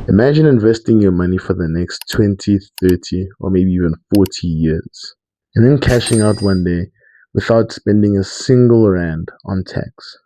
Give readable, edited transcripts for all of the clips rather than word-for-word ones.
Imagine investing your money for the next 20, 30, or maybe even 40 years, and then cashing out one day without spending a single rand on tax.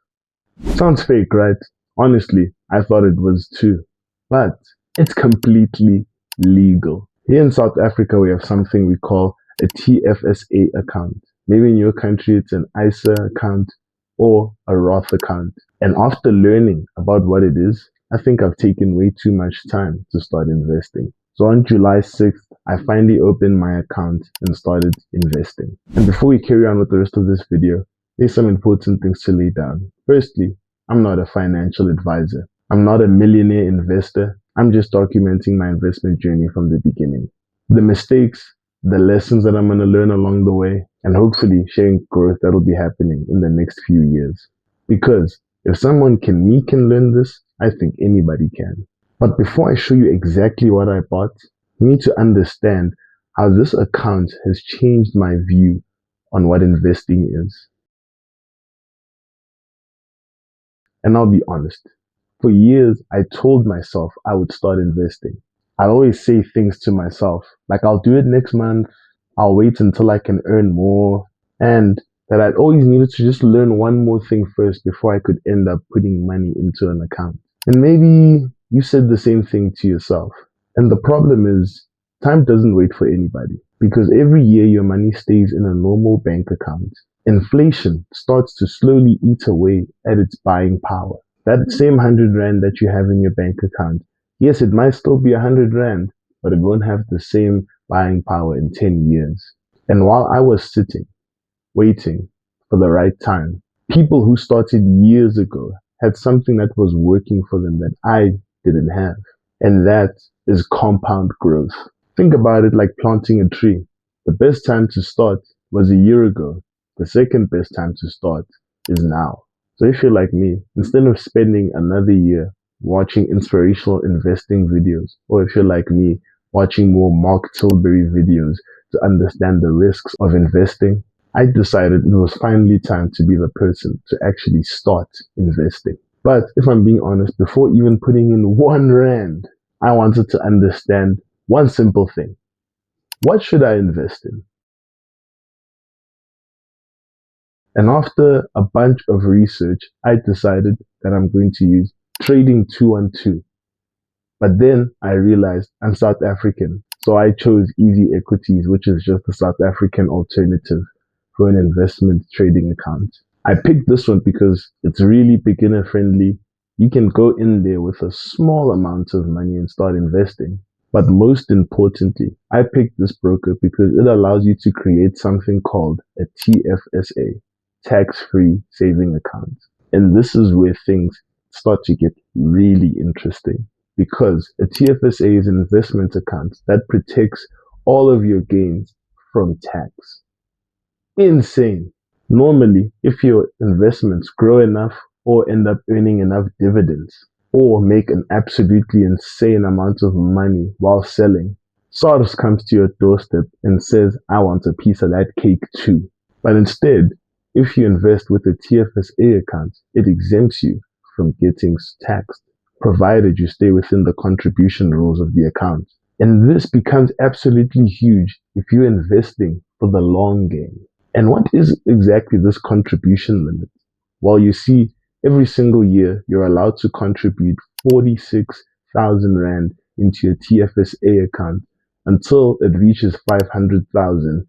Sounds fake, right? Honestly, I thought it was too. But it's completely legal. Here in South Africa, we have something we call a TFSA account. Maybe in your country, it's an ISA account or a Roth account. And after learning about what it is, I think I've taken way too much time to start investing. So on July 6th, I finally opened my account and started investing. And before we carry on with the rest of this video, there's some important things to lay down. Firstly, I'm not a financial advisor. I'm not a millionaire investor. I'm just documenting my investment journey from the beginning. The mistakes, the lessons that I'm going to learn along the way, and hopefully sharing growth that will be happening in the next few years. Because if someone can learn this, I think anybody can. But before I show you exactly what I bought, you need to understand how this account has changed my view on what investing is. And I'll be honest, for years I told myself I would start investing. I'd always say things to myself, like I'll do it next month, I'll wait until I can earn more, and that I'd always needed to just learn one more thing first before I could end up putting money into an account. And maybe you said the same thing to yourself. And the problem is, time doesn't wait for anybody, because every year your money stays in a normal bank account. Inflation starts to slowly eat away at its buying power. That same 100 Rand that you have in your bank account, yes, it might still be 100 Rand, but it won't have the same buying power in 10 years. And while I was sitting, waiting for the right time, people who started years ago had something that was working for them that I didn't have. And that is compound growth. Think about it like planting a tree. The best time to start was a year ago. The second best time to start is now. So if you're like me, instead of spending another year watching inspirational investing videos, or if you're like me, watching more Mark Tilbury videos to understand the risks of investing, I decided it was finally time to be the person to actually start investing. But if I'm being honest, before even putting in 1 Rand, I wanted to understand one simple thing. What should I invest in? And after a bunch of research, I decided that I'm going to use trading 212. But then I realized I'm South African, so I chose EasyEquities, which is just a South African alternative for an investment trading account. I picked this one because it's really beginner friendly. You can go in there with a small amount of money and start investing. But most importantly, I picked this broker because it allows you to create something called a TFSA, tax-free saving account. And this is where things start to get really interesting, because a TFSA is an investment account that protects all of your gains from tax. Insane. Normally, if your investments grow enough or end up earning enough dividends or make an absolutely insane amount of money while selling, SARS comes to your doorstep and says, I want a piece of that cake too. But instead, if you invest with a TFSA account, it exempts you from getting taxed, provided you stay within the contribution rules of the account. And this becomes absolutely huge if you're investing for the long game. And what is exactly this contribution limit? Well, you see, every single year you're allowed to contribute 46,000 Rand into your TFSA account until it reaches 500,000.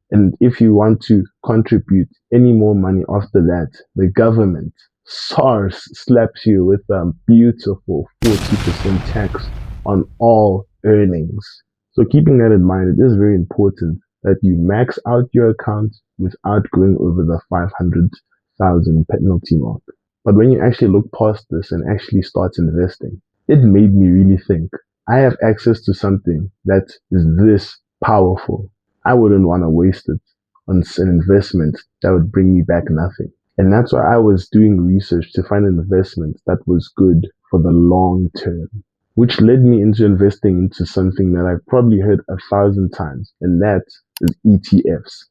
And if you want to contribute any more money after that, the government, SARS, slaps you with a beautiful 40% tax on all earnings. So keeping that in mind, it is very important that you max out your account without going over the 500,000 penalty mark. But when you actually look past this and actually start investing, it made me really think. I have access to something that is this powerful. I wouldn't want to waste it on an investment that would bring me back nothing. And that's why I was doing research to find an investment that was good for the long term, which led me into investing into something that I've probably heard 1,000 times, and that is ETFs.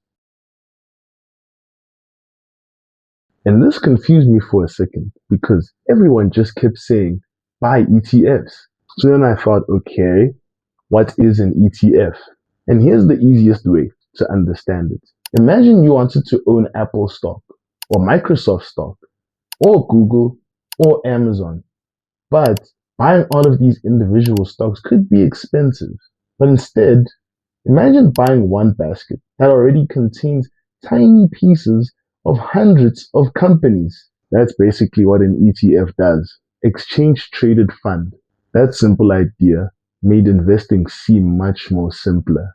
And this confused me for a second because everyone just kept saying, buy ETFs. So then I thought, okay, what is an ETF? And here's the easiest way to understand it. Imagine you wanted to own Apple stock, or Microsoft stock, or Google, or Amazon. But buying all of these individual stocks could be expensive. But instead, imagine buying one basket that already contains tiny pieces of hundreds of companies. That's basically what an ETF does. Exchange traded fund. That simple idea made investing seem much more simpler.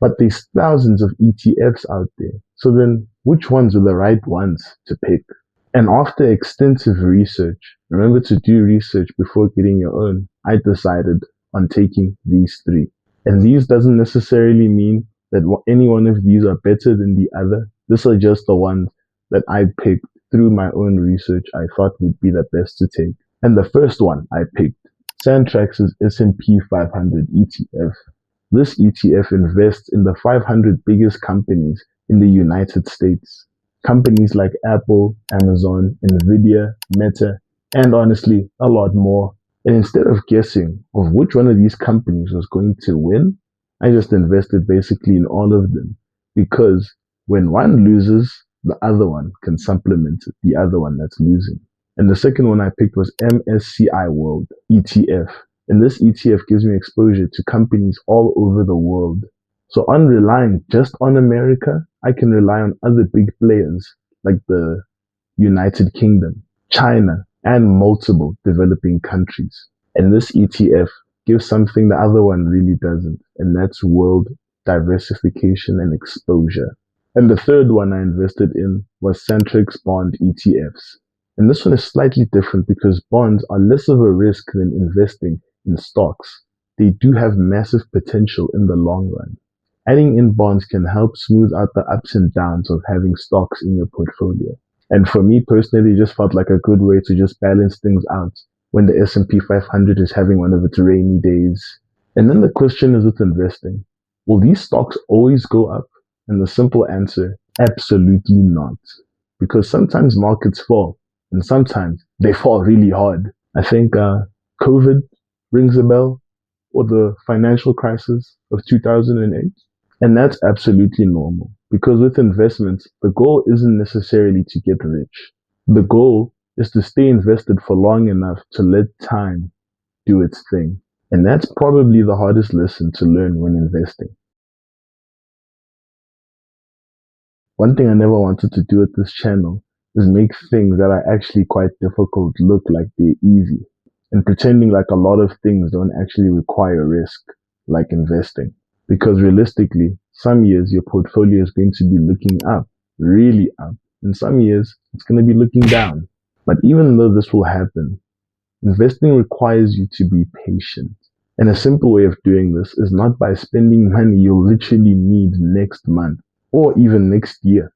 But there's thousands of ETFs out there. So then, which ones are the right ones to pick? And after extensive research, remember to do research before getting your own, I decided on taking these three. And these doesn't necessarily mean that any one of these are better than the other. These are just the ones that I picked through my own research I thought would be the best to take. And the first one I picked, Santrax's S&P 500 ETF. This ETF invests in the 500 biggest companies in the United States. Companies like Apple, Amazon, Nvidia, Meta, and honestly, a lot more. And instead of guessing of which one of these companies was going to win, I just invested basically in all of them. Because when one loses, the other one can supplement the other one that's losing. And the second one I picked was MSCI World ETF. And this ETF gives me exposure to companies all over the world. So on relying just on America, I can rely on other big players like the United Kingdom, China, and multiple developing countries. And this ETF gives something the other one really doesn't, and that's world diversification and exposure. And the third one I invested in was Centrix Bond ETFs. And this one is slightly different because bonds are less of a risk than investing in stocks. They do have massive potential in the long run. Adding in bonds can help smooth out the ups and downs of having stocks in your portfolio. And for me personally, it just felt like a good way to just balance things out when the S&P 500 is having one of its rainy days. And then the question is with investing, will these stocks always go up? And the simple answer, absolutely not. Because sometimes markets fall and sometimes they fall really hard. I think COVID rings a bell, or the financial crisis of 2008. And that's absolutely normal because with investments, the goal isn't necessarily to get rich. The goal is to stay invested for long enough to let time do its thing. And that's probably the hardest lesson to learn when investing. One thing I never wanted to do with this channel is make things that are actually quite difficult look like they're easy and pretending like a lot of things don't actually require risk, like investing. Because realistically, some years your portfolio is going to be looking up, really up, and some years it's going to be looking down. But even though this will happen, investing requires you to be patient. And a simple way of doing this is not by spending money you'll literally need next month or even next year.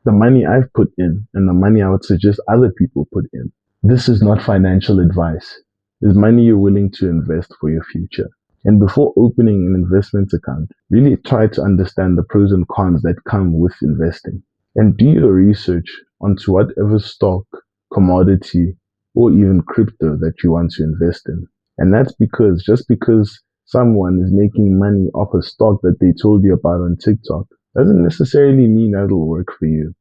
The money I've put in and the money I would suggest other people put in. This is not financial advice. It's money you're willing to invest for your future. And before opening an investment account, really try to understand the pros and cons that come with investing. And do your research onto whatever stock, commodity, or even crypto that you want to invest in. And that's because just because someone is making money off a stock that they told you about on TikTok doesn't necessarily mean that'll work for you.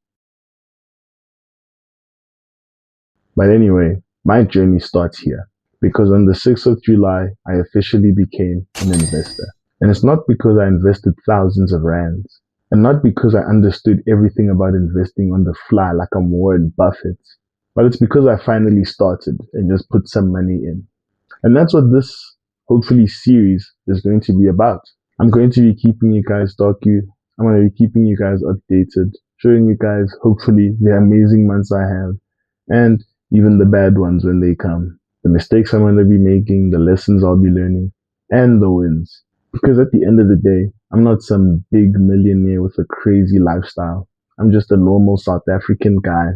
But anyway, my journey starts here because on the 6th of July, I officially became an investor. And it's not because I invested thousands of rands and not because I understood everything about investing on the fly like I'm Warren Buffett, but it's because I finally started and just put some money in. And that's what this, hopefully, series is going to be about. I'm going to be keeping you guys I'm going to be keeping you guys updated, showing you guys, hopefully, the amazing months I have, and even the bad ones when they come. The mistakes I'm going to be making, the lessons I'll be learning, and the wins. Because at the end of the day, I'm not some big millionaire with a crazy lifestyle. I'm just a normal South African guy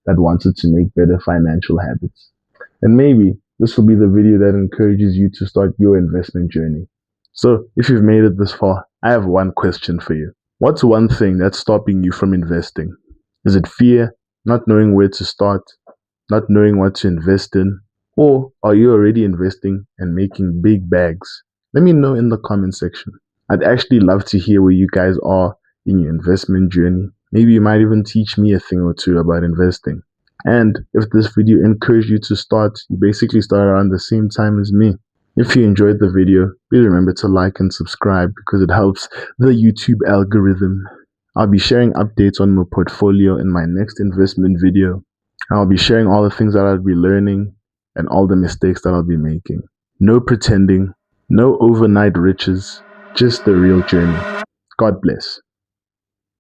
that wanted to make better financial habits. And maybe this will be the video that encourages you to start your investment journey. So, if you've made it this far, I have one question for you. What's one thing that's stopping you from investing? Is it fear, not knowing where to start, not knowing what to invest in? Or are you already investing and making big bags? Let me know in the comment section. I'd actually love to hear where you guys are in your investment journey. Maybe you might even teach me a thing or two about investing. And if this video encouraged you to start, you basically start around the same time as me. If you enjoyed the video, please remember to like and subscribe because it helps the YouTube algorithm. I'll be sharing updates on my portfolio in my next investment video. I'll be sharing all the things that I'll be learning and all the mistakes that I'll be making. No pretending, no overnight riches, just the real journey. God bless.